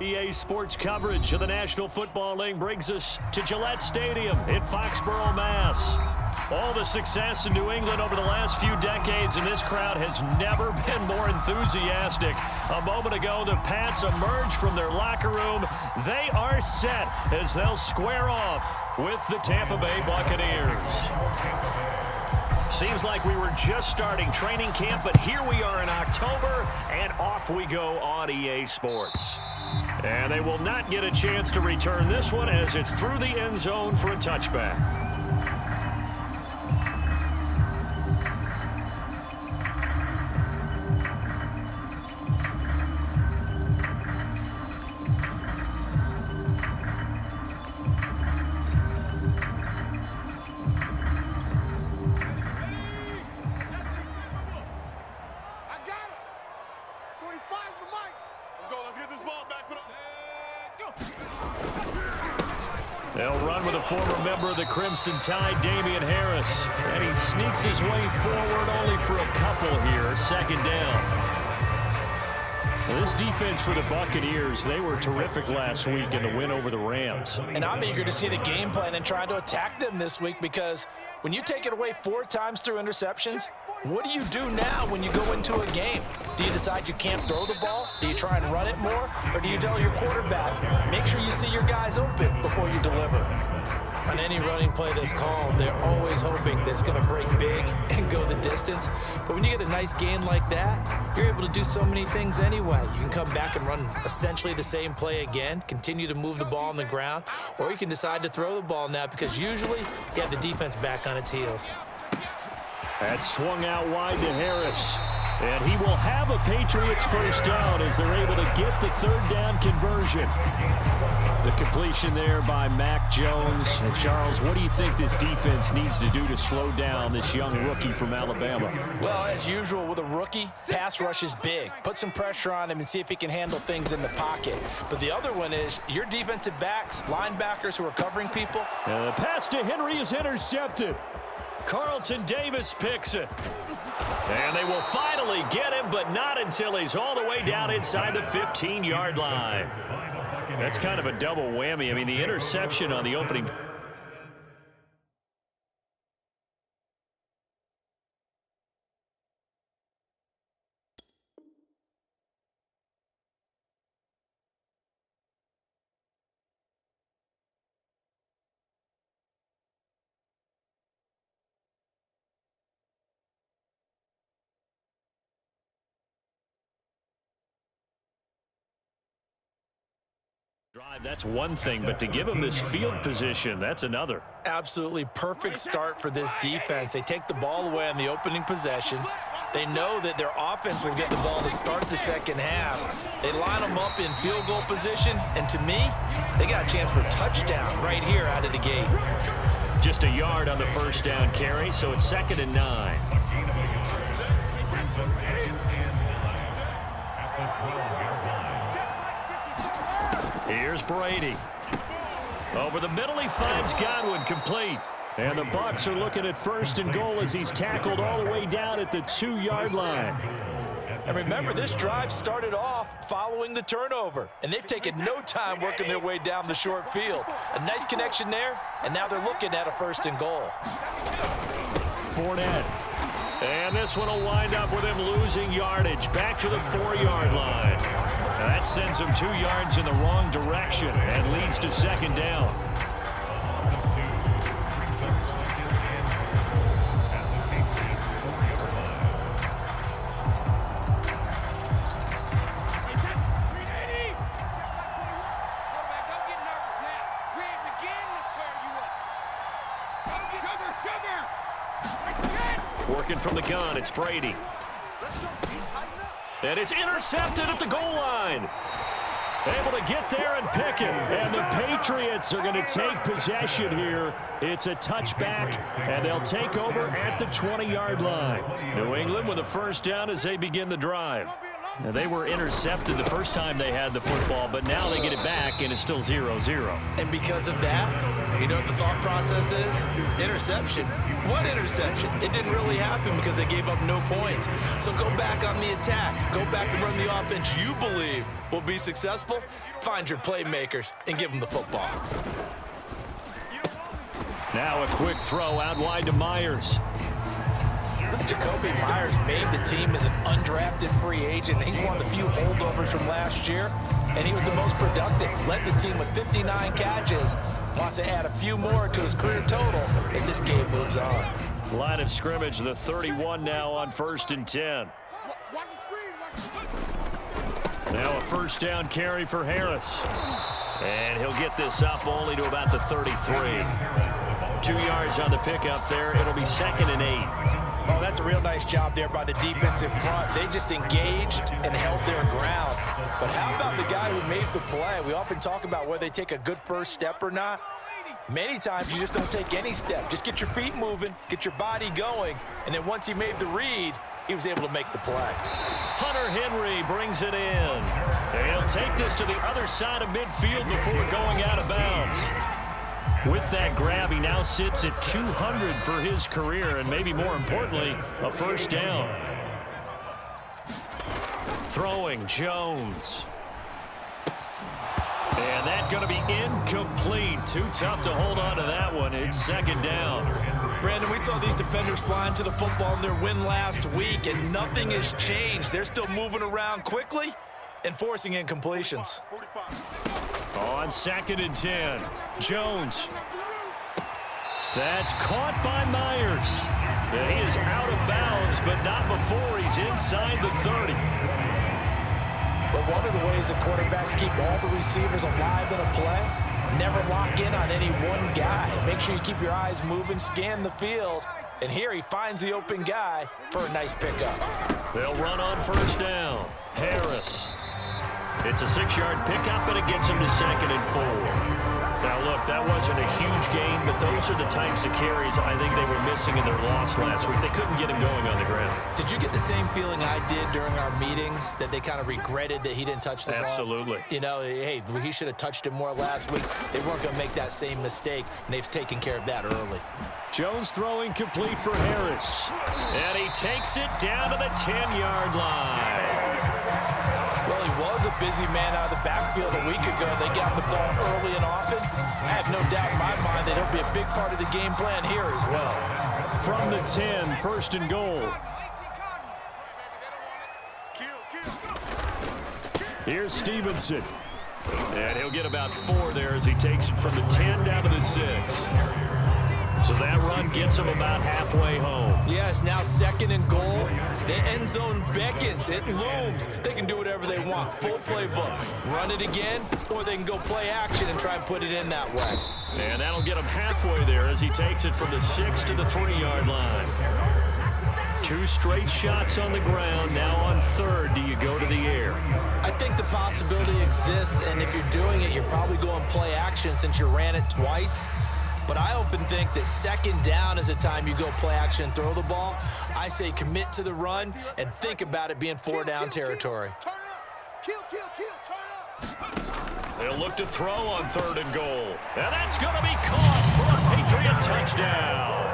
EA Sports coverage of the National Football League brings us to Gillette Stadium in Foxborough, Mass. All the success in New England over the last few decades, and this crowd has never been more enthusiastic. A moment ago, the Pats emerged from their locker room. They are set as they'll square off with the Tampa Bay Buccaneers. Seems like we were just starting training camp, but here we are in October, and off we go on EA Sports. And they will not get a chance to return this one as it's through the end zone for a touchback. They'll run with a former member of the Crimson Tide, Damian Harris. And he sneaks his way forward only for a couple here. Second down. This defense for the Buccaneers, they were terrific last week in the win over the Rams. And I'm eager to see the game plan and try to attack them this week, because when you take it away 4 times through interceptions, what do you do now when you go into a game? Do you decide you can't throw the ball? Do you try and run it more? Or do you tell your quarterback, make sure you see your guys open before you deliver? On any running play that's called, they're always hoping that it's going to break big and go the distance. But when you get a nice gain like that, you're able to do so many things anyway. You can come back and run essentially the same play again, continue to move the ball on the ground, or you can decide to throw the ball now, because usually you have the defense back on its heels. That swung out wide to Harris. And he will have a Patriots first down as they're able to get the third down conversion. The completion there by Mac Jones. And Charles, what do you think this defense needs to do to slow down this young rookie from Alabama? Well, as usual with a rookie, pass rush is big. Put some pressure on him and see if he can handle things in the pocket. But the other one is your defensive backs, linebackers who are covering people. And the pass to Henry is intercepted. Carlton Davis picks it. And they will finally get him, but not until he's all the way down inside the 15-yard line. That's kind of a double whammy. I mean, the interception on the opening. That's one thing, but to give him this field position, that's another. Absolutely perfect start for this defense. They take the ball away on the opening possession. They know that their offense will get the ball to start the second half. They line them up in field goal position, and to me, they got a chance for a touchdown right here out of the gate. Just a yard on the first down carry, so it's 2nd and 9. Here's Brady. Over the middle, he finds Godwin, complete. And the Bucs are looking at 1st and goal as he's tackled all the way down at the 2-yard line. And remember, this drive started off following the turnover, and they've taken no time working their way down the short field. A nice connection there, and now they're looking at a 1st and goal. Fournette. And this one will wind up with him losing yardage back to the 4-yard line. That sends him 2 yards in the wrong direction and leads to 2nd down. Working from the gun, it's Brady. And it's intercepted at the goal line. Able to get there and pick it. And the Patriots are going to take possession here. It's a touchback, and they'll take over at the 20-yard line. New England with a first down as they begin the drive. Now, they were intercepted the first time they had the football, but now they get it back, and it's still 0-0. And because of that, You know what the thought process is? Interception. What interception? It didn't really happen because they gave up no points. So go back on the attack. Go back and run the offense you believe will be successful. Find your playmakers and give them the football. Now a quick throw out wide to Myers. Jacoby Myers made the team as an undrafted free agent. He's one of the few holdovers from last year, and he was the most productive. Led the team with 59 catches. Wants to add a few more to his career total as this game moves on. Line of scrimmage, the 31 now on 1st and 10. Now a first down carry for Harris. And he'll get this up only to about the 33. 2 yards on the pickup there. It'll be 2nd and 8. Oh, that's a real nice job there by the defense in front. They just engaged and held their ground. But how about the guy who made the play? We often talk about whether they take a good first step or not. Many times you just don't take any step. Just get your feet moving, get your body going, and then once he made the read, he was able to make the play. Hunter Henry brings it in. And he'll take this to the other side of midfield before going out of bounds. With that grab, he now sits at 200 for his career, and maybe more importantly, a first down. Throwing, Jones. And that's going to be incomplete. Too tough to hold on to that one. It's 2nd down. Brandon, we saw these defenders flying to the football in their win last week, and nothing has changed. They're still moving around quickly and forcing incompletions. On 2nd and 10, Jones. That's caught by Myers. And he is out of bounds, but not before he's inside the 30. But one of the ways that quarterbacks keep all the receivers alive in a play, never lock in on any one guy. Make sure you keep your eyes moving, scan the field. And here he finds the open guy for a nice pickup. They'll run on first down. Harris. It's a 6-yard pickup, and it gets him to 2nd and 4. Now, look, that wasn't a huge gain, but those are the types of carries I think they were missing in their loss last week. They couldn't get him going on the ground. Did you get the same feeling I did during our meetings, that they kind of regretted that he didn't touch the ball? Absolutely. You know, hey, he should have touched it more last week. They weren't going to make that same mistake, and they've taken care of that early. Jones throwing complete for Harris. And he takes it down to the 10-yard line. Well, he was a busy man out of the backfield a week ago. They got the ball early and often. I have no doubt in my mind that he'll be a big part of the game plan here as well. From the 10, 1st and goal. Here's Stevenson. And he'll get about 4 there as he takes it from the 10 down to the 6. So that run gets him about halfway home. Yes, now 2nd and goal. The end zone beckons. It looms. They can do whatever they want. Full playbook. Run it again, or they can go play action and try and put it in that way. And that'll get him halfway there as he takes it from the 6 to the 3-yard line. 2 straight shots on the ground. Now on 3rd, do you go to the air? I think the possibility exists, and if you're doing it, you're probably going play action since you ran it twice. But I often think that 2nd down is a time you go play action and throw the ball. I say commit to the run and think about it being 4-down territory. They'll look to throw on 3rd and goal. And that's going to be caught for a Patriot touchdown.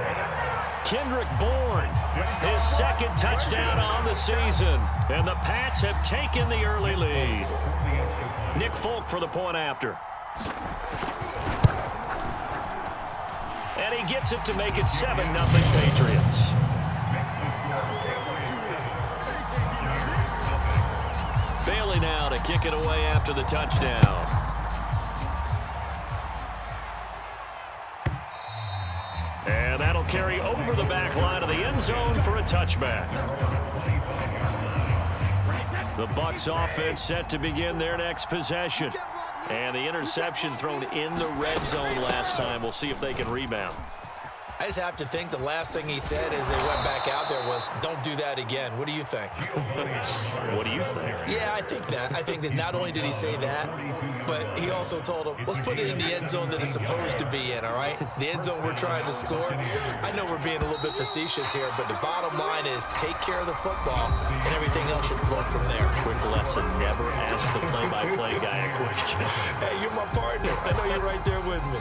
Kendrick Bourne, his 2nd touchdown on the season. And the Pats have taken the early lead. Nick Folk for the point after. And he gets it to make it 7-0 Patriots. Bailey now to kick it away after the touchdown. And that'll carry over the back line of the end zone for a touchback. The Bucs offense set to begin their next possession. And the interception thrown in the red zone last time. We'll see if they can rebound. I just have to think the last thing he said as they went back out there was, don't do that again. What do you think? What do you think? Yeah, I think that. I think that not only did he say that, but he also told him, let's put it in the end zone that it's supposed to be in, all right? The end zone we're trying to score. I know we're being a little bit facetious here, but the bottom line is take care of the football, and everything else should flow from there. Quick lesson, never ask the play-by-play guy a question. Hey, you're my partner. I know you're right there with me.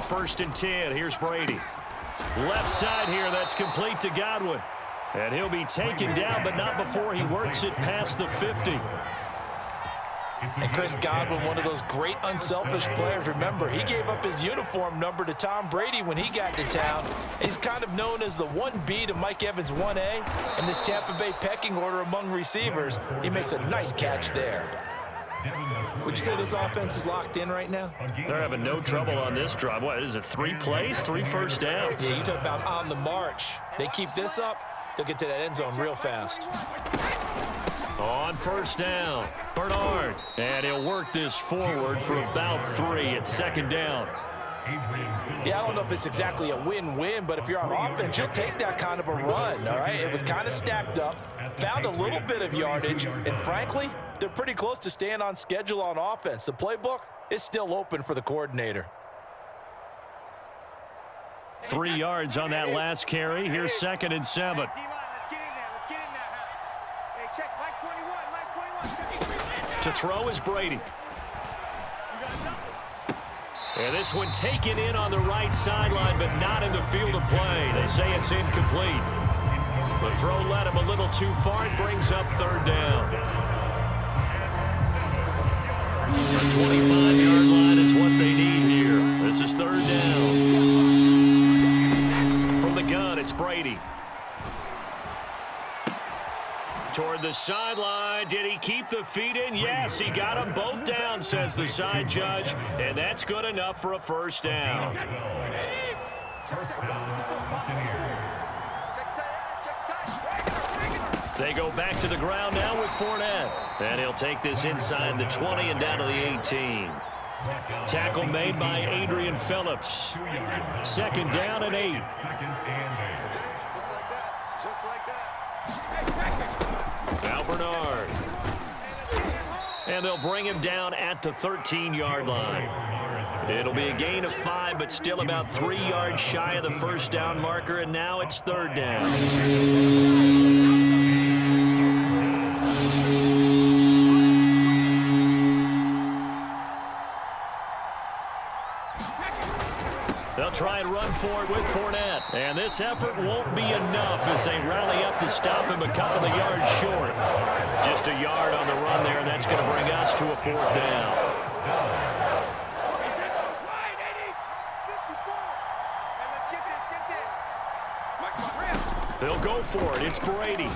1st and 10. Here's Brady. Left side here, that's complete to Godwin. And he'll be taken down, but not before he works it past the 50. And Chris Godwin, one of those great unselfish players. Remember, he gave up his uniform number to Tom Brady when he got to town. He's kind of known as the 1B to Mike Evans' 1A. In this Tampa Bay pecking order among receivers, he makes a nice catch there. Would you say this offense is locked in right now? They're having no trouble on this drive. What is it, 3 plays, 3 first downs? Yeah, you talk about on the march. They keep this up, they'll get to that end zone real fast. On 1st down, Bernard. And he'll work this forward for about 3 at 2nd down. Yeah, I don't know if it's exactly a win-win, but if you're on offense, you'll take that kind of a run, all right? It was kind of stacked up, found a little bit of yardage, and frankly, they're pretty close to staying on schedule on offense. The playbook is still open for the coordinator. 3 yards on that last carry. Here's 2nd and 7. To throw is Brady. And this one taken in on the right sideline, but not in the field of play. They say it's incomplete. The throw led him a little too far. It brings up 3rd down. The 25-yard line is what they need here. This is 3rd down. From the gun, it's Brady. Toward the sideline. Did he keep the feet in? Yes, he got them both down, says the side judge. And that's good enough for a 1st down. They go back to the ground now with Fournette. And he'll take this inside the 20 and down to the 18. Tackle made by Adrian Phillips. 2nd down and 8. Now Bernard. And they'll bring him down at the 13-yard line. It'll be a gain of 5, but still about 3 yards shy of the 1st down marker, and now it's 3rd down. They'll try and run for it with Fournette. And this effort won't be enough as they rally up to stop him a couple of yards short. Just a yard on the run there, and that's going to bring us to a 4th down. They'll go for it. It's Brady.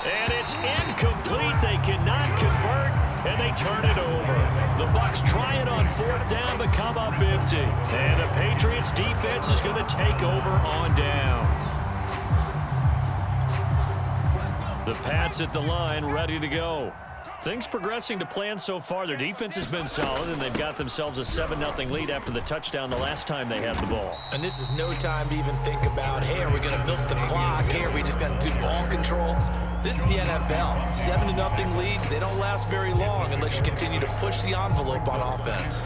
And it's incomplete. They cannot convert, and they turn it over. The Bucs try it on 4th down, but come up empty. And the Patriots defense is going to take over on downs. The Pats at the line, ready to go. Things progressing to plan so far. Their defense has been solid, and they've got themselves a 7-0 lead after the touchdown the last time they had the ball. And this is no time to even think about, hey, are we going to milk the clock? Hey, are we just got good ball control? This is the NFL. 7-0 leads, they don't last very long unless you continue to push the envelope on offense.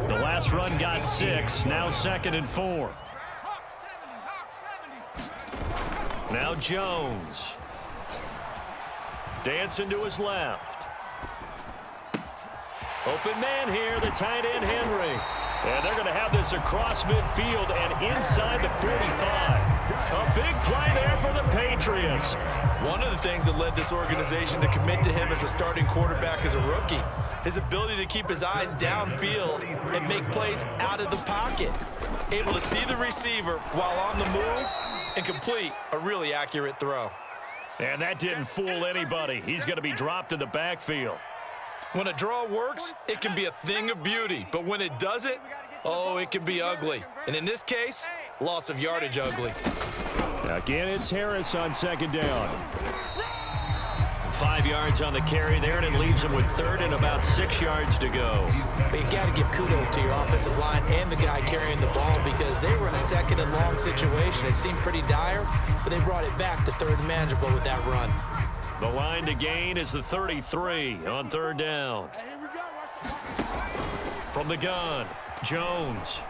The last run got 6, now 2nd and 4. Now Jones. Dancing to his left. Open man here, the tight end Henry. And they're going to have this across midfield and inside the 45. A big play there for the Patriots. One of the things that led this organization to commit to him as a starting quarterback as a rookie, his ability to keep his eyes downfield and make plays out of the pocket. Able to see the receiver while on the move and complete a really accurate throw. And that didn't fool anybody. He's going to be dropped in the backfield. When a draw works, it can be a thing of beauty. But when it doesn't, oh, it can be ugly. And in this case, loss of yardage ugly. Again, it's Harris on 2nd down. 5 yards on the carry there, and it leaves him with 3rd and about 6 yards to go. But you've got to give kudos to your offensive line and the guy carrying the ball because they were in a 2nd and long situation. It seemed pretty dire, but they brought it back to 3rd and manageable with that run. The line to gain is the 33 on 3rd down. From the gun, Jones.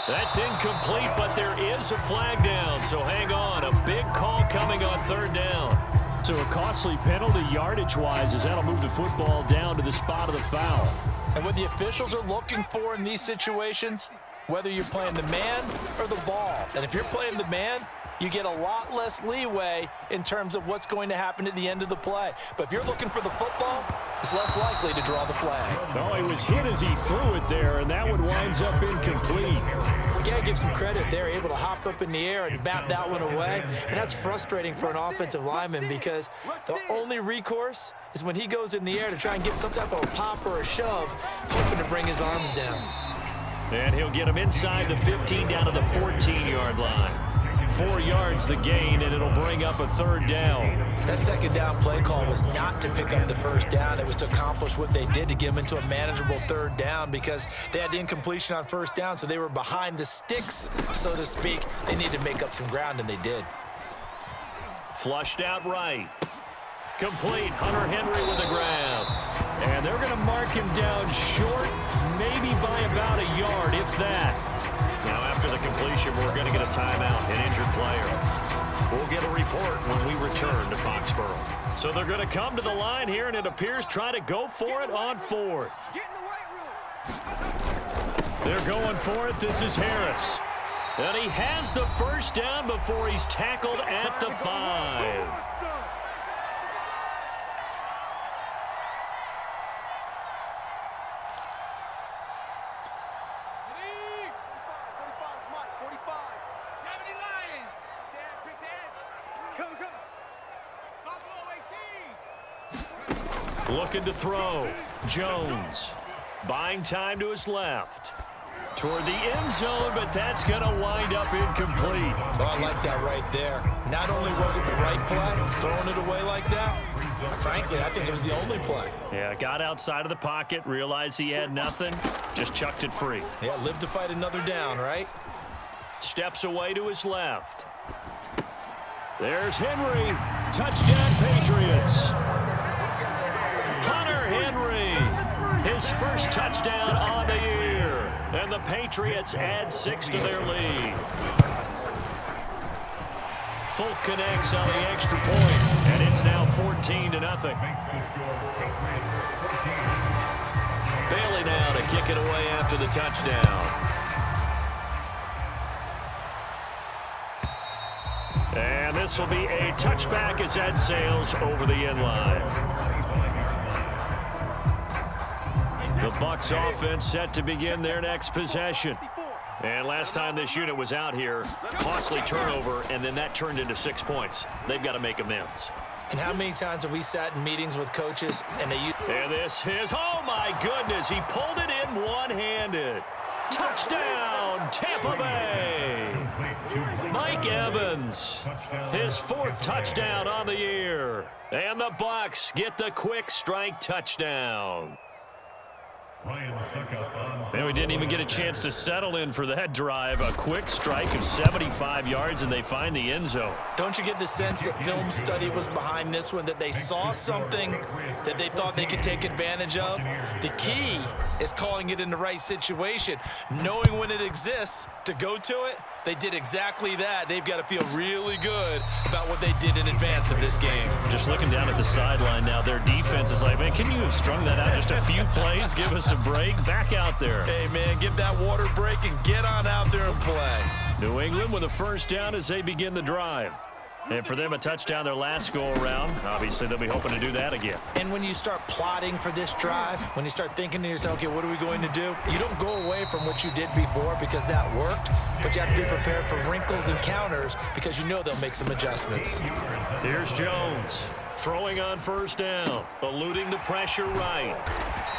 That's incomplete, but there is a flag down, so hang on. A big call coming on 3rd down. So a costly penalty yardage-wise as that'll move the football down to the spot of the foul. And what the officials are looking for in these situations, whether you're playing the man or the ball. And if you're playing the man, you get a lot less leeway in terms of what's going to happen at the end of the play. But if you're looking for the football, it's less likely to draw the flag. No, he was hit as he threw it there, and that one winds up incomplete. We got to give some credit. They're able to hop up in the air and bat that one away. And that's frustrating for an offensive lineman because the only recourse is when he goes in the air to try and get some type of a pop or a shove, hoping to bring his arms down. And he'll get him inside the 15 down to the 14-yard line. 4 yards the gain, and it'll bring up a third down. That second down play call was not to pick up the first down. It was to accomplish what they did to get them into a manageable third down because they had the incompletion on first down, so they were behind the sticks, so to speak. They needed to make up some ground, and they did. Flushed out right. Complete. Hunter Henry with a grab. And they're going to mark him down short, maybe by about a yard, if that. Now, after the completion, we're going to get a timeout, an injured player. We'll get a report when we return to Foxborough. So they're going to come to the line here, and it appears try to go for it on fourth. They're going for it. This is Harris. And he has the first down before he's tackled at the 5. Looking to throw. Jones. Buying time to his left. Toward the end zone, but that's going to wind up incomplete. Oh, I like that right there. Not only was it the right play, throwing it away like that, frankly, I think it was the only play. Yeah, got outside of the pocket, realized he had nothing, just chucked it free. Yeah, live to fight another down, right? Steps away to his left. There's Henry. Touchdown, Patriots. Hunter Henry, his first touchdown on the year. And the Patriots add 6 to their lead. Folk connects on the extra point, and it's now 14-0. Bailey now to kick it away after the touchdown. And this will be a touchback as that sails over the end line. The Bucs offense set to begin their next possession. And last time this unit was out here, costly turnover, and then that turned into 6 points. They've got to make amends. And how many times have we sat in meetings with coaches and they use... And this is, oh my goodness, he pulled it in one-handed. Touchdown, Tampa Bay. Mike Evans, his 4th touchdown on the year. And the Bucs get the quick strike touchdown. And we didn't even get a chance to settle in for that drive. A quick strike of 75 yards, and they find the end zone. Don't you get the sense that film study was behind this one, that they saw something that they thought they could take advantage of? The key is calling it in the right situation, knowing when it exists to go to it. They did exactly that. They've got to feel really good about what they did in advance of this game. Just looking down at the sideline now, their defense is like, man, can you have strung that out just a few plays? Give us a break. Back out there. Hey, man, give that water break and get on out there and play. New England with a first down as they begin the drive. And for them, a touchdown their last go-around. Obviously, they'll be hoping to do that again. And when you start plotting for this drive, when you start thinking to yourself, okay, what are we going to do? You don't go away from what you did before because that worked, but you have to be prepared for wrinkles and counters because you know they'll make some adjustments. Here's Jones throwing on first down, eluding the pressure right.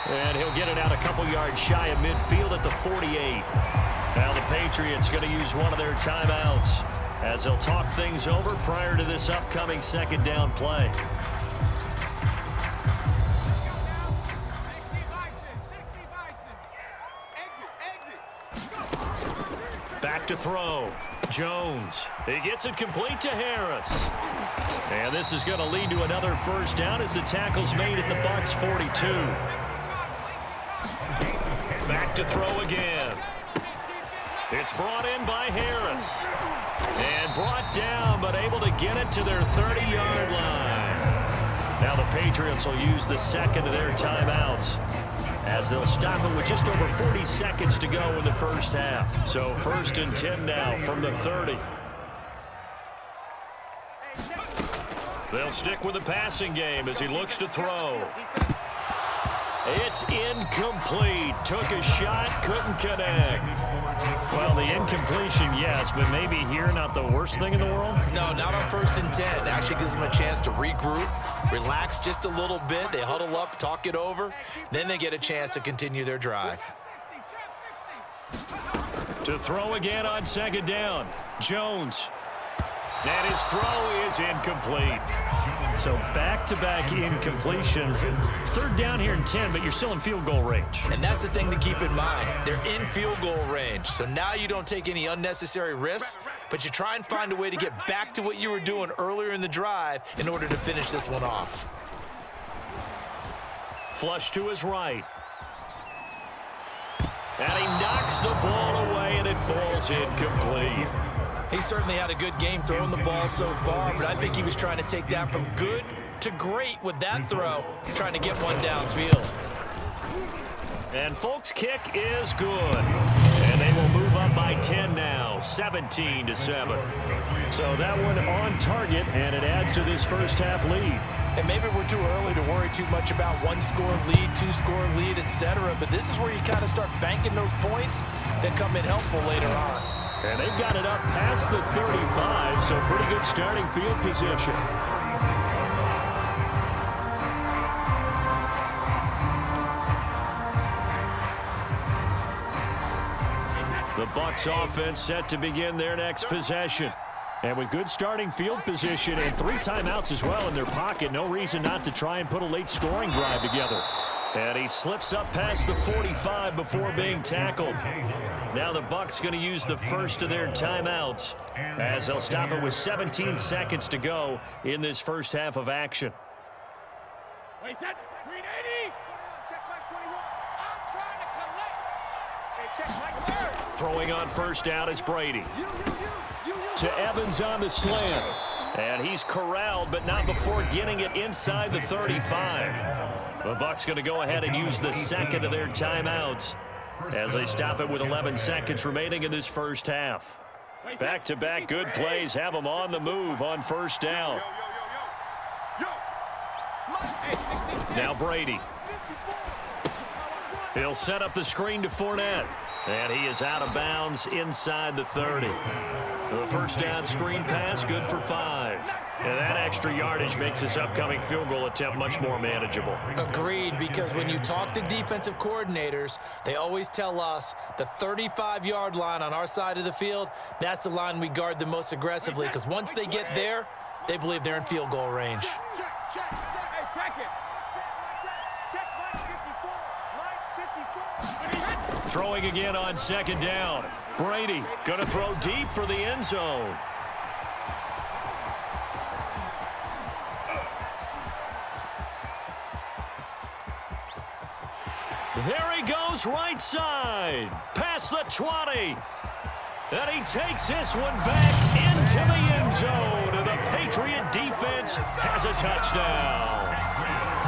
And he'll get it out a couple yards shy of midfield at the 48. Now the Patriots going to use one of their timeouts as they'll talk things over prior to this upcoming second down play. Back to throw. Jones. He gets it complete to Harris. And this is going to lead to another first down as the tackle's made at the Bucs 42. Back to throw again. It's brought in by Harris. And brought down, but able to get it to their 30-yard line. Now the Patriots will use the second of their timeouts. as they'll stop it with just over 40 seconds to go in the first half. So 1st and 10 now from the 30. They'll stick with the passing game as he looks to throw. It's incomplete. Took a shot, couldn't connect. Well, the incompletion, yes, but maybe here not the worst thing in the world? No, not on 1st and 10. Actually gives them a chance to regroup, relax just a little bit. They huddle up, talk it over. Then they get a chance to continue their drive. To throw again on 2nd down. Jones. And his throw is incomplete. So back-to-back incompletions. 3rd down here and 10, but you're still in field goal range. And that's the thing to keep in mind. They're in field goal range. So now you don't take any unnecessary risks, but you try and find a way to get back to what you were doing earlier in the drive in order to finish this one off. Flush to his right. And he knocks the ball away, and it falls incomplete. He certainly had a good game throwing the ball so far, but I think he was trying to take that from good to great with that throw, trying to get one downfield. And Folk's kick is good. And they will move up by 10 now, 17-7. So that one on target, and it adds to this first half lead. And maybe we're too early to worry too much about 1-score lead, 2-score lead, etc. But this is where you kind of start banking those points that come in helpful later on. And they've got it up past the 35, so pretty good starting field position. The Bucs offense set to begin their next possession. And with good starting field position and 3 timeouts as well in their pocket, no reason not to try and put a late scoring drive together. And he slips up past the 45 before being tackled. Now the Bucs going to use the first of their timeouts as they'll stop it with 17 seconds to go in this first half of action. Wait, that green 80. Check my 21. I'm trying to collect. Hey, check my 3rd. Throwing on 1st down is Brady. To Evans on the slant. And he's corralled, but not before getting it inside the 35. The Bucs going to go ahead and use the 2nd of their timeouts as they stop it with 11 seconds remaining in this first half. Back-to-back good plays have them on the move on 1st down. Now Brady. He'll set up the screen to Fournette. And he is out of bounds inside the 30. The 1st down screen pass, good for 5. And that extra yardage makes this upcoming field goal attempt much more manageable. Agreed, because when you talk to defensive coordinators, they always tell us the 35-yard line on our side of the field, that's the line we guard the most aggressively, because once they get there, they believe they're in field goal range. Check. Hey, check it. Check line 54. Throwing again on 2nd down. Brady going to throw deep for the end zone. There he goes, right side. Past the 20. And he takes this one back into the end zone. And the Patriot defense has a touchdown.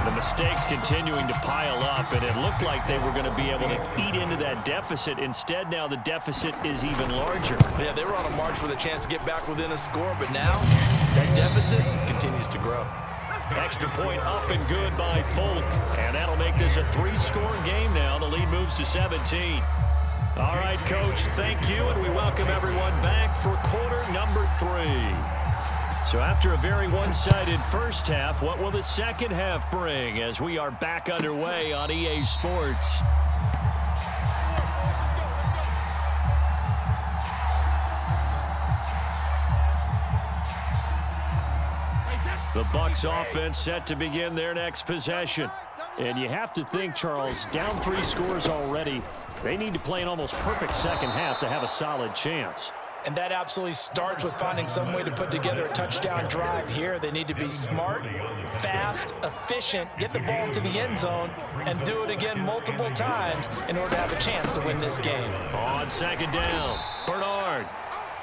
The mistakes continuing to pile up, and it looked like they were going to be able to eat into that deficit. Instead, now the deficit is even larger. Yeah, they were on a march with a chance to get back within a score, but now that deficit continues to grow. Extra point up and good by Folk, and that'll make this a 3-score game now. The lead moves to 17. All right, Coach, thank you, and we welcome everyone back for quarter number 3. So after a very one-sided first half, what will the second half bring as we are back underway on EA Sports? The Bucs offense set to begin their next possession. And you have to think, Charles, down 3 scores already, they need to play an almost perfect second half to have a solid chance. And that absolutely starts with finding some way to put together a touchdown drive here. They need to be smart, fast, efficient, get the ball into the end zone, and do it again multiple times in order to have a chance to win this game. On 2nd down, Bernard.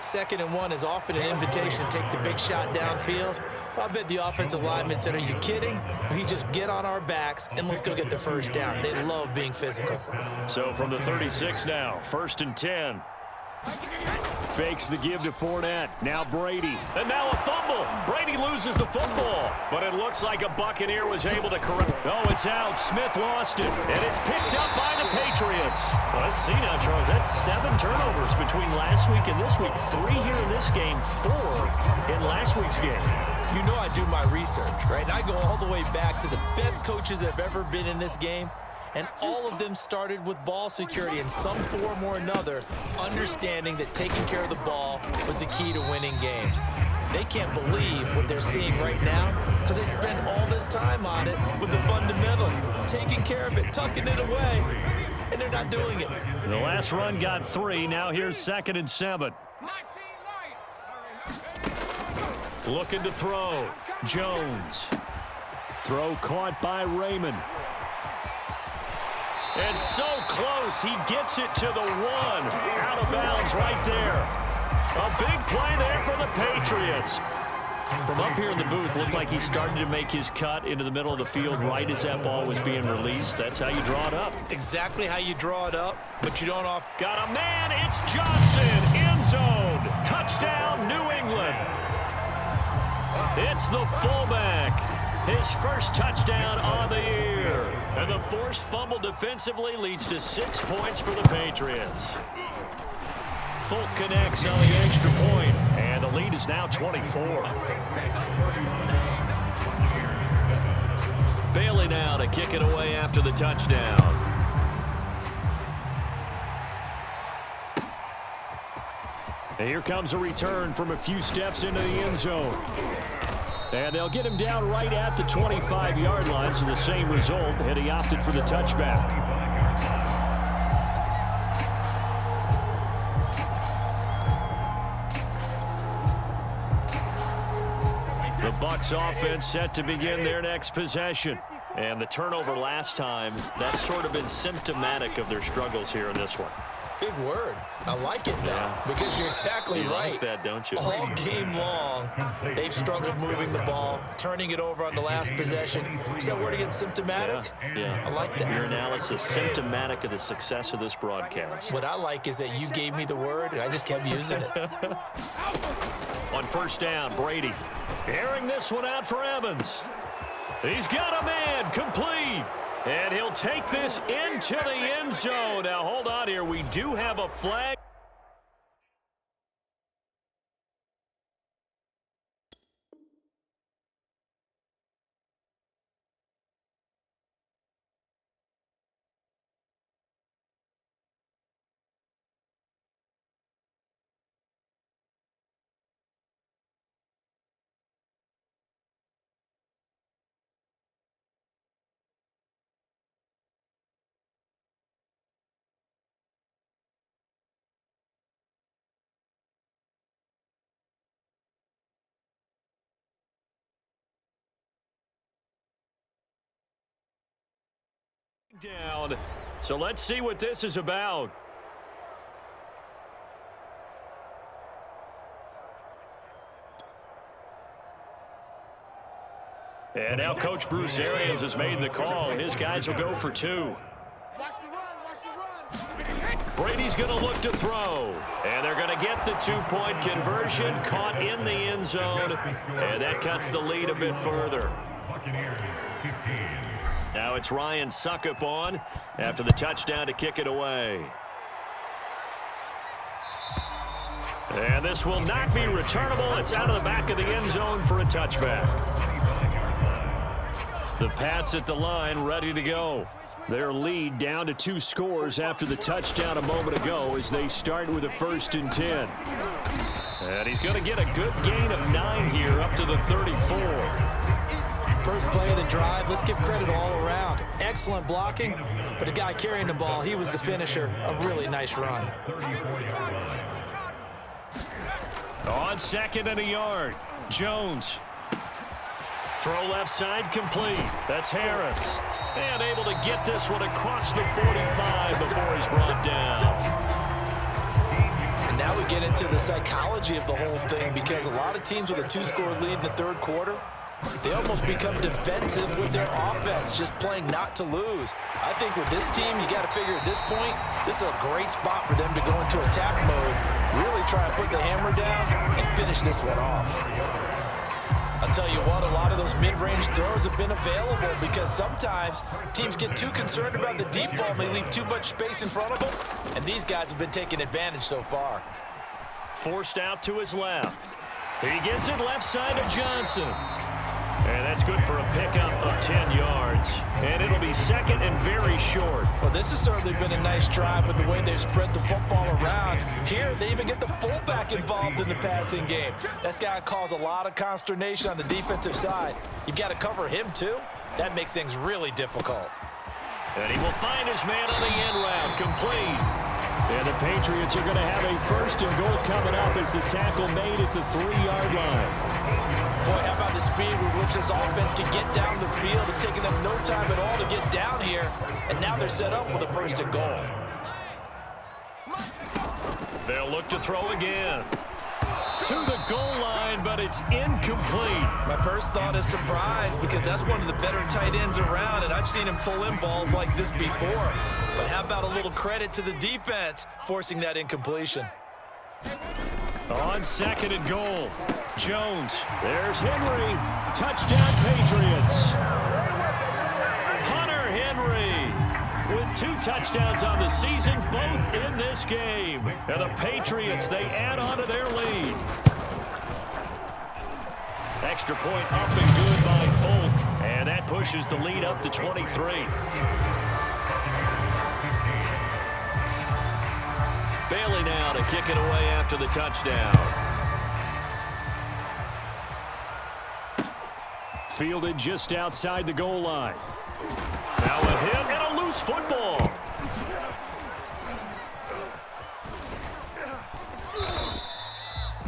2nd and 1 is often an invitation to take the big shot downfield. I bet the offensive lineman said, are you kidding? We just get on our backs and let's go get the first down. They love being physical. So from the 36 now, 1st and 10. Fakes the give to Fournette. Now Brady. And now a fumble. Brady loses the football. But it looks like a Buccaneer was able to correct. Oh, it's out. Smith lost it. And it's picked up by the Patriots. Well, let's see now, Charles. That's 7 turnovers between last week and this week. 3 here in this game, 4 in last week's game. You know I do my research, right? And I go all the way back to the best coaches that have ever been in this game. And all of them started with ball security in some form or another, understanding that taking care of the ball was the key to winning games. They can't believe what they're seeing right now because they spent all this time on it with the fundamentals, taking care of it, tucking it away, and they're not doing it. The last run got 3. Now here's 2nd and 7. Looking to throw. Jones. Throw caught by Raymond. And so close, he gets it to the 1. Out of bounds right there. A big play there for the Patriots. From up here in the booth, looked like he started to make his cut into the middle of the field right as that ball was being released. That's how you draw it up. Exactly how you draw it up, but you don't off. Got a man, it's Johnson, end zone. Touchdown, New England. It's the fullback. His first touchdown on the year. And the forced fumble defensively leads to 6 points for the Patriots. Folk connects on the extra point, and the lead is now 24. Bailey now to kick it away after the touchdown. And here comes a return from a few steps into the end zone. And they'll get him down right at the 25-yard line, so the same result, and he opted for the touchback. The Bucs offense set to begin their next possession. And the turnover last time, that's sort of been symptomatic of their struggles here in this one. Big word. I like it, though, because you're exactly you right. Like that, don't you? All game long, they've struggled moving the ball, turning it over on the last possession. Is that word again, symptomatic? Yeah. I like that. Your analysis, symptomatic of the success of this broadcast. What I like is that you gave me the word, and I just kept using it. On 1st down, Brady airing this one out for Evans. He's got a man, complete. And he'll take this into the end zone. Now, hold on here. We do have a flag. Down. So let's see what this is about. And now Coach Bruce Arians has made the call. His guys will go for 2. Brady's going to look to throw. And they're going to get the 2-point conversion. Caught in the end zone. And that cuts the lead a bit further. Now it's Ryan Suckup on after the touchdown to kick it away. And this will not be returnable. It's out of the back of the end zone for a touchback. The Pats at the line ready to go. Their lead down to 2 scores after the touchdown a moment ago as they start with a 1st and 10. And he's going to get a good gain of 9 here up to the 34. First play of the drive, let's give credit all around. Excellent blocking, but the guy carrying the ball, he was the finisher. A really nice run. On 2nd and a yard, Jones. Throw left side complete. That's Harris. And able to get this one across the 45 before he's brought down. And now we get into the psychology of the whole thing, because a lot of teams with a 2-score lead in the third quarter, they almost become defensive with their offense, just playing not to lose. I think with this team, you got to figure at this point, this is a great spot for them to go into attack mode, really try to put the hammer down and finish this one off. I'll tell you what, a lot of those mid-range throws have been available, because sometimes teams get too concerned about the deep ball and they leave too much space in front of them, and these guys have been taking advantage so far. Forced out to his left. He gets it left side to Johnson. And that's good for a pickup of 10 yards. And it'll be second and very short. Well, this has certainly been a nice drive with the way they've spread the football around. Here, they even get the fullback involved in the passing game. That's got to cause a lot of consternation on the defensive side. You've got to cover him, too. That makes things really difficult. And he will find his man on the end round, complete. And the Patriots are going to have a first and goal coming up as the tackle made at the 3-yard line. Boy, how about the speed with which this offense can get down the field? It's taken them no time at all to get down here, and now they're set up with a first and goal. They'll look to throw again. To the goal line, but it's incomplete. My first thought is surprise, because that's one of the better tight ends around, and I've seen him pull in balls like this before. But how about a little credit to the defense forcing that incompletion? On second and goal, Jones. There's Henry. Touchdown, Patriots. Hunter Henry with 2 touchdowns on the season, both in this game. And the Patriots, they add on to their lead. Extra point up and good by Folk. And that pushes the lead up to 23. Bailey now to kick it away after the touchdown. Fielded just outside the goal line. Now a hit and a loose football.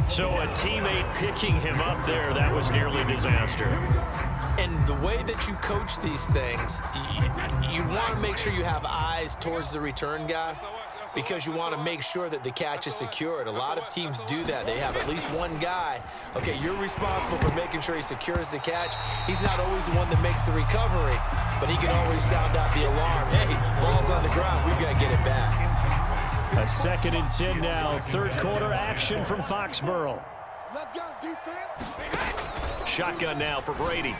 So a teammate picking him up there, that was nearly disaster. And the way that you coach these things, you want to make sure you have eyes towards the return guy, because you want to make sure that the catch is secured. A lot of teams do that. They have at least one guy. Okay, you're responsible for making sure he secures the catch. He's not always the one that makes the recovery, but he can always sound out the alarm. Hey, ball's on the ground. We've got to get it back. A 2nd and 10 now. Third quarter action from Foxborough. Let's go, defense. Shotgun now for Brady.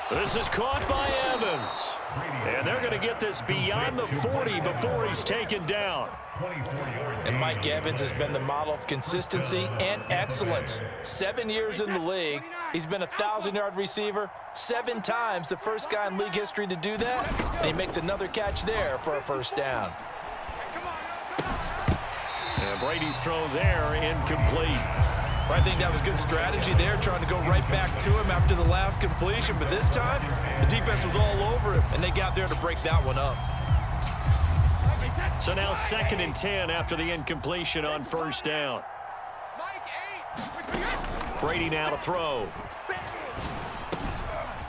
This is caught by Evans. And they're going to get this beyond the 40 before he's taken down. And Mike Evans has been the model of consistency and excellence. 7 years in the league. He's been a 1,000-yard receiver 7 times, the first guy in league history to do that. And he makes another catch there for a first down. And Brady's throw there incomplete. I think that was good strategy there, trying to go right back to him after the last completion. But this time, the defense was all over him, and they got there to break that one up. So now 2nd and 10 after the incompletion on first down. Brady now to throw.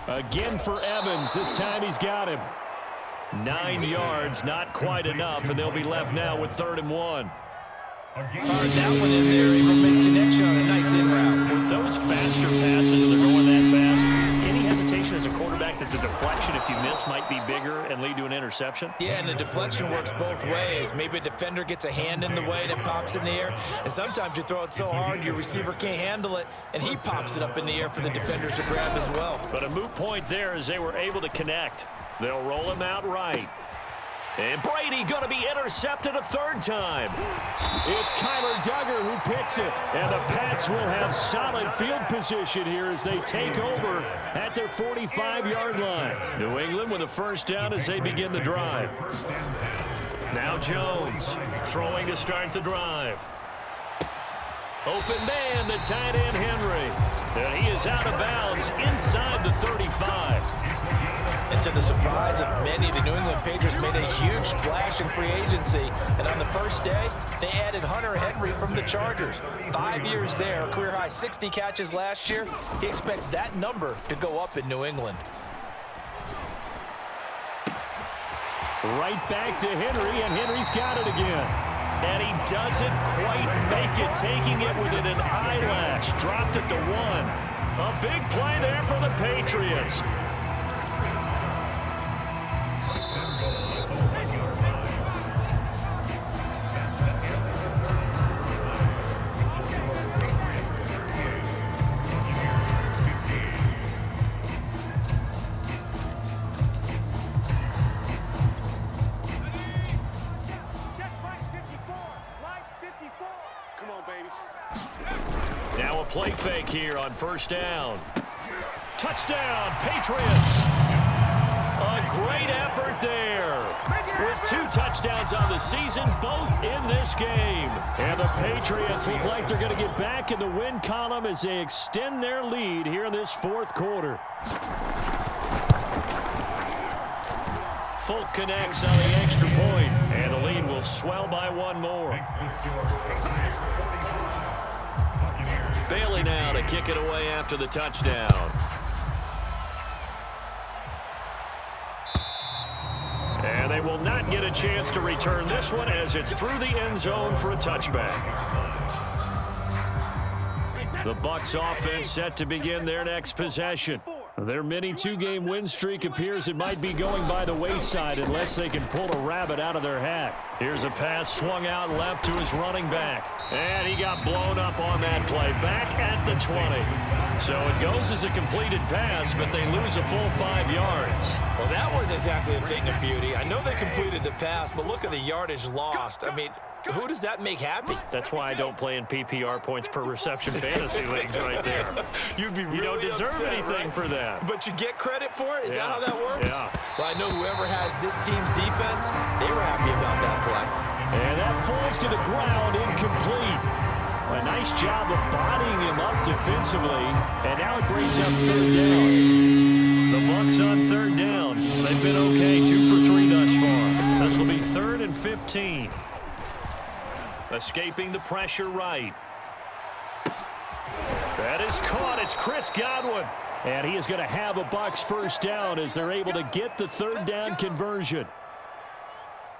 Again for Evans. This time he's got him. 9 yards, not quite enough, and they'll be left now with 3rd and 1. Fired that one in there, able to make connection on a nice in route. With those faster passes and they're going that fast, any hesitation as a quarterback that the deflection, if you miss, might be bigger and lead to an interception? Yeah, and the deflection works both ways. Maybe a defender gets a hand in the way and it pops in the air, and sometimes you throw it so hard your receiver can't handle it, and he pops it up in the air for the defenders to grab as well. But a moot point there as they were able to connect. They'll roll him out right. And Brady going to be intercepted a 3rd time. It's Kyler Duggar who picks it. And the Pats will have solid field position here as they take over at their 45-yard line. New England with a first down as they begin the drive. Now Jones throwing to start the drive. Open man, the tight end Henry. And he is out of bounds inside the 35. And to the surprise of many, the New England Patriots made a huge splash in free agency. And on the first day, they added Hunter Henry from the Chargers. 5 years there, career-high 60 catches last year. He expects that number to go up in New England. Right back to Henry, and Henry's got it again. And he doesn't quite make it, taking it within an eyelash. Dropped it to 1. A big play there for the Patriots. Now a play fake here on first down. Touchdown, Patriots. A great effort there. With 2 touchdowns on the season, both in this game. And the Patriots look like they're going to get back in the win column as they extend their lead here in this 4th quarter. Folk connects on the extra point, and the lead will swell by 1 more. Bailey now to kick it away after the touchdown. And they will not get a chance to return this one as it's through the end zone for a touchback. The Bucs offense set to begin their next possession. Their mini 2-game win streak appears it might be going by the wayside unless they can pull a rabbit out of their hat. Here's a pass swung out left to his running back. And he got blown up on that play. Back at the 20. So it goes as a completed pass, but they lose a full 5 yards. Well, that wasn't exactly a thing of beauty. I know they completed the pass, but look at the yardage lost. I mean, who does that make happy? That's why I don't play in PPR points per reception fantasy leagues right there. You'd be really You don't deserve upset, anything right? for that. But you get credit for it? Is that how that works? Yeah. Well, I know whoever has this team's defense, they were happy about that play. And that falls to the ground, incomplete. A nice job of bodying him up defensively. And now it brings up 3rd down. The Bucs on 3rd down. They've been okay, 2 for 3 thus far. This will be 3rd and 15. Escaping the pressure right. That is caught. It's Chris Godwin. And he is going to have a Bucs first down as they're able to get the 3rd down conversion.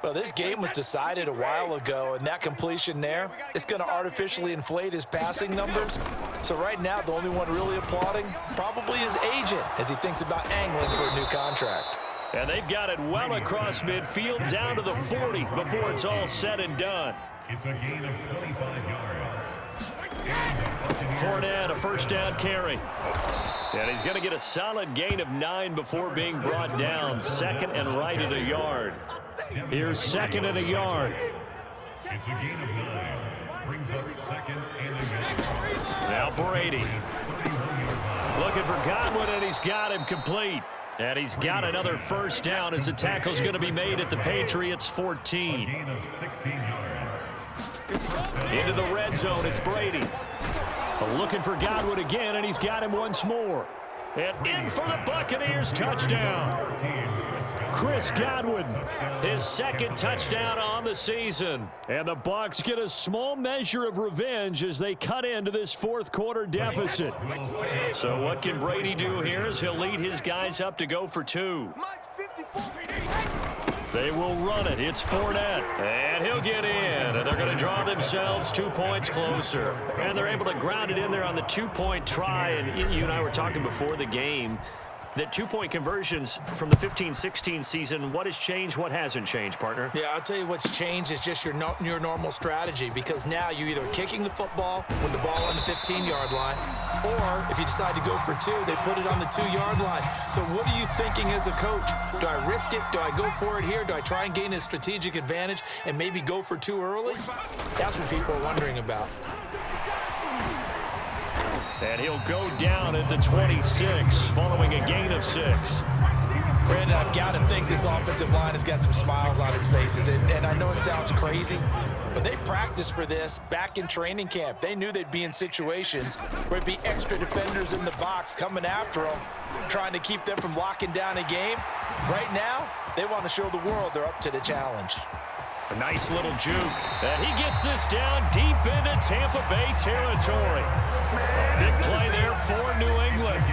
Well, this game was decided a while ago, and that completion there, it's going to artificially inflate his passing numbers. So right now, the only one really applauding probably his agent as he thinks about angling for a new contract. And they've got it well across midfield down to the 40 before it's all said and done. It's a gain of 25 yards. Fournette, a first down carry. And he's going to get a solid gain of 9 before being brought down. 2nd and right at a yard. Here's 2nd and a yard. It's a gain of 9. Brings up 2nd and a yard. Now Brady. Looking for Godwin, and he's got him complete. And he's got another first down as the tackle's going to be made at the Patriots 14. Gain of 16 yards. Into the red zone, it's Brady. Looking for Godwin again, and he's got him once more. And in for the Buccaneers, touchdown. Chris Godwin, his 2nd touchdown on the season. And the Bucs get a small measure of revenge as they cut into this 4th quarter deficit. So what can Brady do here as he'll lead his guys up to go for 2. They will run it. It's Fournette. And he'll get in. And they're going to draw themselves 2 points closer. And they're able to ground it in there on the 2-point try. And you and I were talking before the game that 2-point conversions from the 15-16 season, what has changed, what hasn't changed, partner? Yeah, I'll tell you what's changed is just your normal strategy, because now you're either kicking the football with the ball on the 15-yard line, or if you decide to go for 2, they put it on the 2-yard line. So what are you thinking as a coach? Do I risk it? Do I go for it here? Do I try and gain a strategic advantage and maybe go for 2 early? That's what people are wondering about. And he'll go down at the 26 following a gain of 6. Brandon, I've got to think this offensive line has got some smiles on its faces. And I know it sounds crazy, but they practiced for this back in training camp. They knew they'd be in situations where it'd be extra defenders in the box coming after them, trying to keep them from locking down a game. Right now, they want to show the world they're up to the challenge. A nice little juke. And he gets this down deep into Tampa Bay territory. A big play there for New England.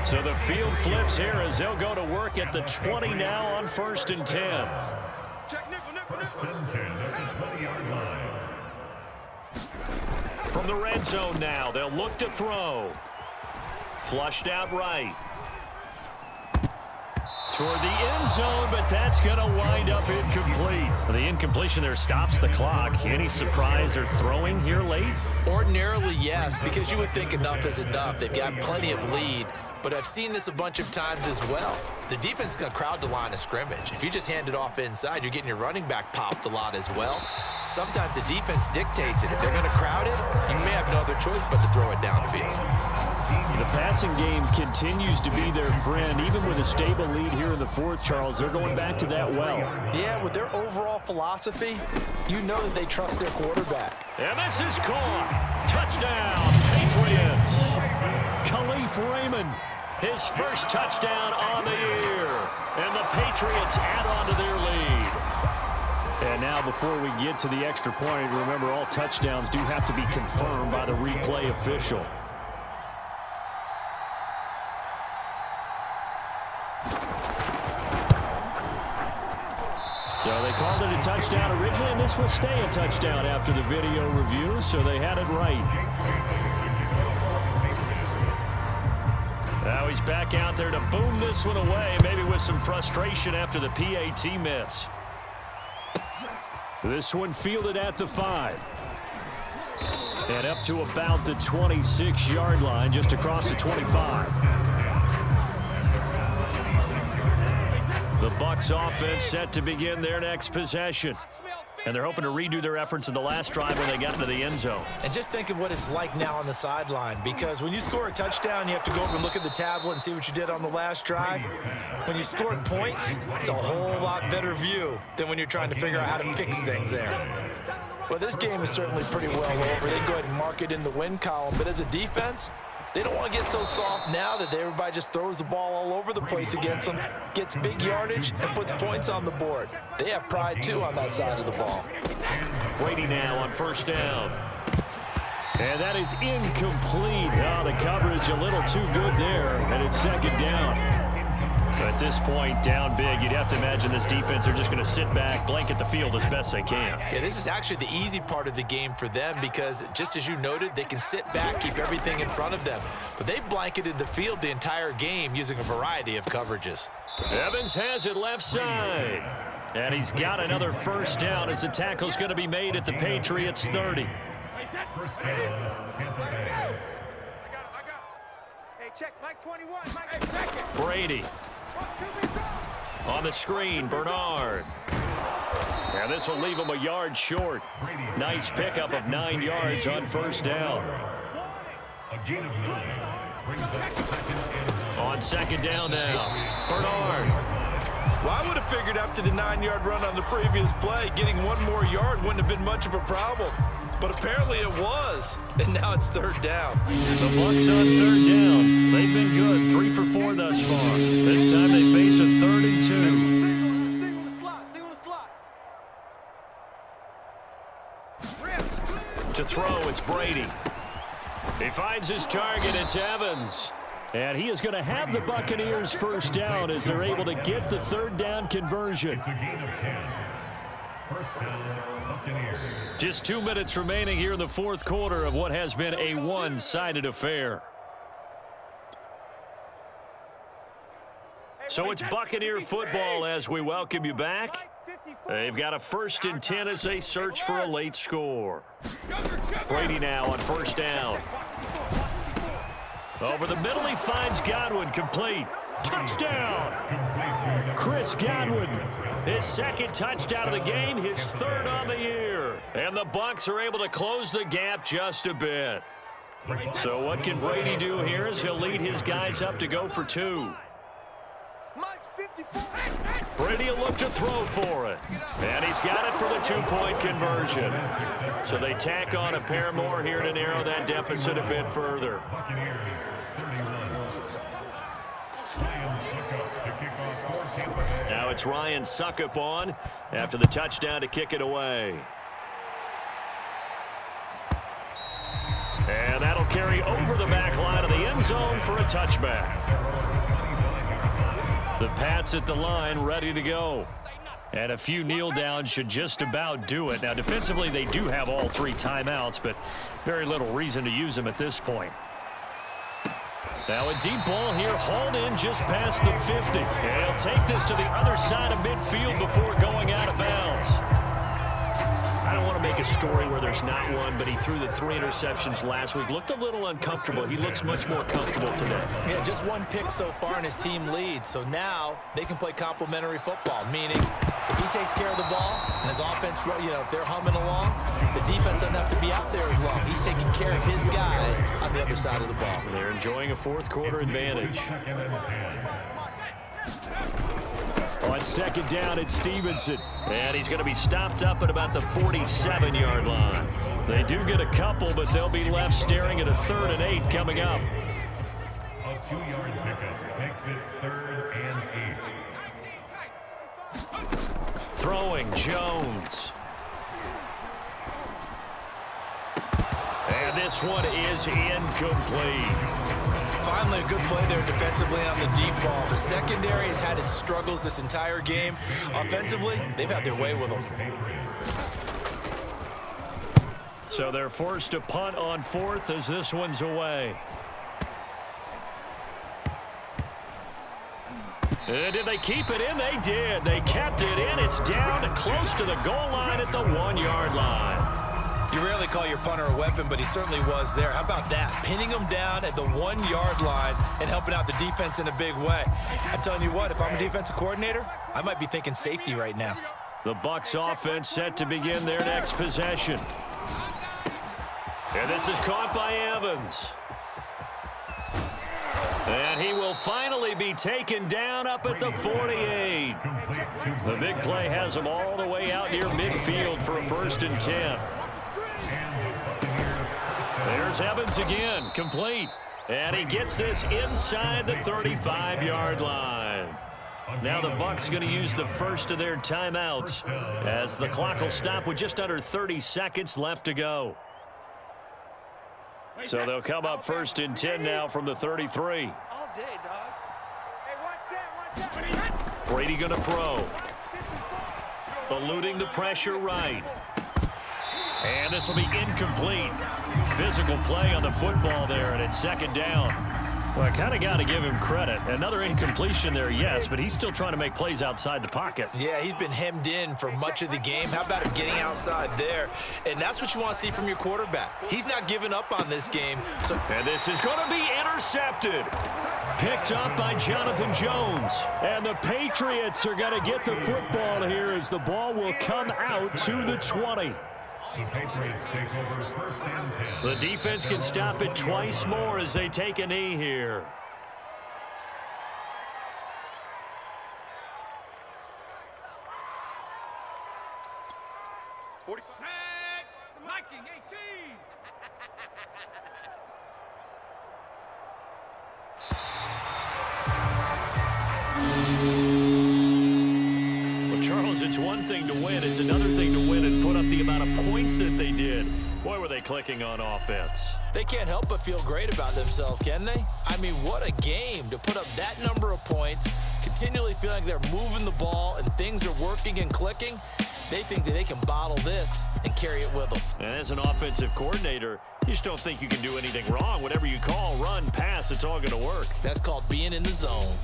So the field flips here as they'll go to work at the 20 now on 1st and 10. First and 10 at the 20-yard line. From the red zone now, they'll look to throw. Flushed out right. Toward the end zone, but that's going to wind up incomplete. The incompletion there stops the clock. Any surprise they're throwing here late? Ordinarily, yes, because you would think enough is enough. They've got plenty of lead, but I've seen this a bunch of times as well. The defense is going to crowd the line of scrimmage. If you just hand it off inside, you're getting your running back popped a lot as well. Sometimes the defense dictates it. If they're going to crowd it, you may have no other choice but to throw it downfield. The passing game continues to be their friend. Even with a stable lead here in the fourth, Charles, they're going back to that well. Yeah, with their overall philosophy, you know that they trust their quarterback. And this is caught. Touchdown, Patriots. Khalif Raymond, his first touchdown on the year. And the Patriots add on to their lead. And now before we get to the extra point, remember all touchdowns do have to be confirmed by the replay official. So they called it a touchdown originally, and this will stay a touchdown after the video review, so they had it right. Now he's back out there to boom this one away, maybe with some frustration after the PAT miss. This one fielded at the 5. And up to about the 26-yard line, just across the 25. The Bucs offense set to begin their next possession. And they're hoping to redo their efforts in the last drive when they got into the end zone. And just think of what it's like now on the sideline, because when you score a touchdown, you have to go over and look at the tablet and see what you did on the last drive. When you scored points, it's a whole lot better view than when you're trying to figure out how to fix things there. Well, this game is certainly pretty well over. They go ahead and mark it in the win column, but as a defense, they don't want to get so soft now that everybody just throws the ball all over the place against them, gets big yardage, and puts points on the board. They have pride, too, on that side of the ball. Brady now on first down. And that is incomplete. Oh, the coverage a little too good there, and it's second down. At this point, down big, you'd have to imagine this defense are just going to sit back, blanket the field as best they can. Yeah, this is actually the easy part of the game for them because, just as you noted, they can sit back, keep everything in front of them. But they've blanketed the field the entire game using a variety of coverages. Evans has it left side. And he's got another first down as the tackle's going to be made at the Patriots 30. Hey, check, Mike 21, Mike, hey, check it. Brady. On the screen, Bernard. And this will leave him a yard short. Nice pickup of 9 yards on first down. On second down now, Bernard. Well, I would have figured after the 9-yard run on the previous play, getting one more yard wouldn't have been much of a problem. But apparently it was, and now it's third down. The Bucs on third down. They've been good, 3 for 4 thus far. This time they face a 3rd and 2. Stay on the slot. To throw, it's Brady. He finds his target, it's Evans. And he is going to have the Buccaneers first down as they're able to get the third down conversion. It's a gain of 10. First down, Buccaneers. Just 2 minutes remaining here in the fourth quarter of what has been a one-sided affair. So it's Buccaneer football as we welcome you back. They've got a 1st and 10 as they search for a late score. Brady now on first down. Over the middle, he finds Godwin, complete. Touchdown! Chris Godwin, his 2nd touchdown of the game, his 3rd on the year. And the Bucs are able to close the gap just a bit. So what can Brady do here as he'll lead his guys up to go for 2. Brady will look to throw for it. And he's got it for the 2-point conversion. So they tack on a pair more here to narrow that deficit a bit further. Now it's Ryan Suckup on after the touchdown to kick it away. And that'll carry over the back line of the end zone for a touchback. The Pats at the line ready to go. And a few kneel downs should just about do it. Now, defensively, they do have all 3 timeouts, but very little reason to use them at this point. Now a deep ball here, hauled in just past the 50. And he'll take this to the other side of midfield before going out of bounds. I don't want to make a story where there's not one, but he threw the 3 interceptions last week. Looked a little uncomfortable. He looks much more comfortable today. Yeah, just 1 pick so far and his team leads. So now they can play complementary football, meaning if he takes care of the ball and his offense, if they're humming along, the defense doesn't have to be out there as long. He's taking care of his guys on the other side of the ball. They're enjoying a 4th quarter advantage. On 2nd down, it's Stevenson. And he's going to be stopped up at about the 47-yard line. They do get a couple, but they'll be left staring at a 3rd and 8 coming up. A 2-yard pickup makes it 3rd and 8. Throwing Jones. And this one is incomplete. Finally, a good play there defensively on the deep ball. The secondary has had its struggles this entire game. Offensively, they've had their way with them. So they're forced to punt on 4th as this one's away. And did they keep it in? They did. They kept it in. It's down close to the goal line at the 1-yard line. You rarely call your punter a weapon, but he certainly was there. How about that? Pinning him down at the 1-yard line and helping out the defense in a big way. I'm telling you what, if I'm a defensive coordinator, I might be thinking safety right now. The Bucs offense set to begin their next possession. And this is caught by Evans. And he will finally be taken down up at the 48. The big play has him all the way out near midfield for a 1st and 10. There's Evans again, complete. And he gets this inside the 35-yard line. Now the Bucs going to use the first of their timeouts as the clock will stop with just under 30 seconds left to go. So they'll come up 1st and 10 now from the 33. All day, dog. Hey, watch that. Brady going to throw. Eluding the pressure right. And this will be incomplete. Physical play on the football there, and it's 2nd down. Well, I kind of got to give him credit. Another incompletion there, yes, but he's still trying to make plays outside the pocket. Yeah, he's been hemmed in for much of the game. How about him getting outside there? And that's what you want to see from your quarterback. He's not giving up on this game. And this is going to be intercepted. Picked up by Jonathan Jones. And the Patriots are going to get the football here as the ball will come out to the 20. The Patriots take over 1st and 10. The defense can stop it twice more as they take a knee here. Viking 18. Well, Charles, it's one thing to win. It's another thing to win and put up the amount of points that they did. Boy, were they clicking on offense. They can't help but feel great about themselves, can they? I mean, what a game to put up that number of points, continually feeling like they're moving the ball and things are working and clicking. They think that they can bottle this and carry it with them. And as an offensive coordinator, you just don't think you can do anything wrong. Whatever you call, run, pass, it's all going to work. That's called being in the zone.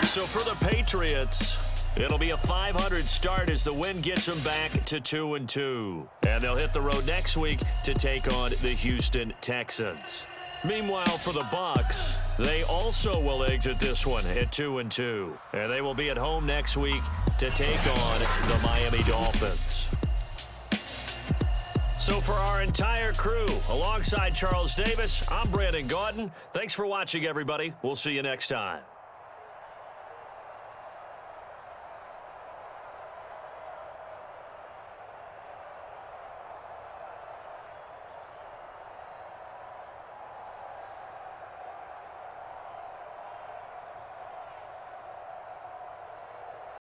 So for the Patriots, it'll be a 500 start as the win gets them back to 2-2. And they'll hit the road next week to take on the Houston Texans. Meanwhile, for the Bucs, they also will exit this one at 2-2. And they will be at home next week to take on the Miami Dolphins. So for our entire crew, alongside Charles Davis, I'm Brandon Gaudin. Thanks for watching, everybody. We'll see you next time.